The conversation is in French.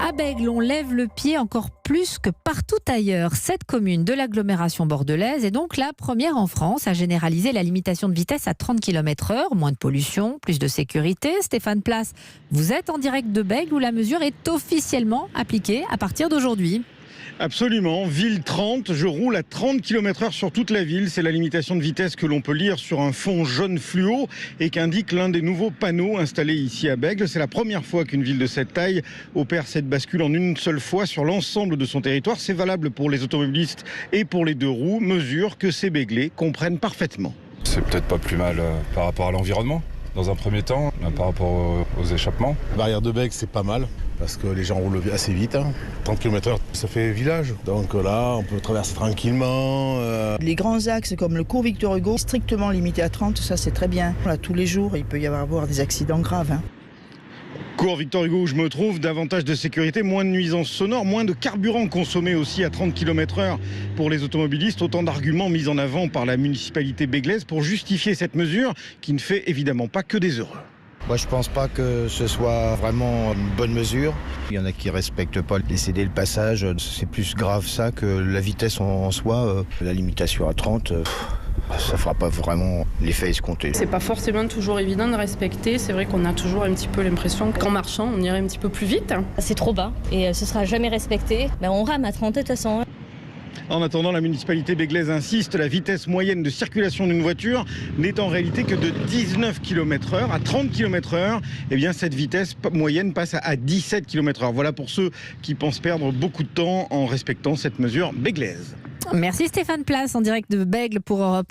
À Bègles, on lève le pied encore plus que partout ailleurs. Cette commune de l'agglomération bordelaise est donc la première en France à généraliser la limitation de vitesse à 30 km/h. Moins de pollution, plus de sécurité. Stéphane Place, vous êtes en direct de Bègles où la mesure est officiellement appliquée à partir d'aujourd'hui. Absolument, ville 30, je roule à 30 km/h sur toute la ville. C'est la limitation de vitesse que l'on peut lire sur un fond jaune fluo et qu'indique l'un des nouveaux panneaux installés ici à Bègles. C'est la première fois qu'une ville de cette taille opère cette bascule en une seule fois sur l'ensemble de son territoire. C'est valable pour les automobilistes et pour les deux roues, mesure que ces Béglés comprennent parfaitement. C'est peut-être pas plus mal par rapport à l'environnement. Dans un premier temps, par rapport aux échappements. La barrière de Bègles, c'est pas mal parce que les gens roulent assez vite. 30 km/h, ça fait village. Donc là, on peut traverser tranquillement. Les grands axes comme le cours Victor Hugo, strictement limité à 30, ça c'est très bien. Là, tous les jours, il peut y avoir des accidents graves. Cours Victor Hugo où je me trouve, davantage de sécurité, moins de nuisances sonores, moins de carburant consommé aussi à 30 km/h pour les automobilistes. Autant d'arguments mis en avant par la municipalité béglaise pour justifier cette mesure qui ne fait évidemment pas que des heureux. Moi, je pense pas que ce soit vraiment une bonne mesure. Il y en a qui respectent pas les céder le passage. C'est plus grave ça que la vitesse en soi. La limitation à 30, ça fera pas vraiment l'effet escompté. C'est pas forcément toujours évident de respecter. C'est vrai qu'on a toujours un petit peu l'impression qu'en marchant, on irait un petit peu plus vite. C'est trop bas et ce sera jamais respecté. On rame à 30 de toute façon. En attendant, la municipalité béglaise insiste, la vitesse moyenne de circulation d'une voiture n'est en réalité que de 19 km/h. À 30 km/h, eh bien, cette vitesse moyenne passe à 17 km/h. Voilà pour ceux qui pensent perdre beaucoup de temps en respectant cette mesure béglaise. Merci Stéphane Place en direct de Bègles pour Europe.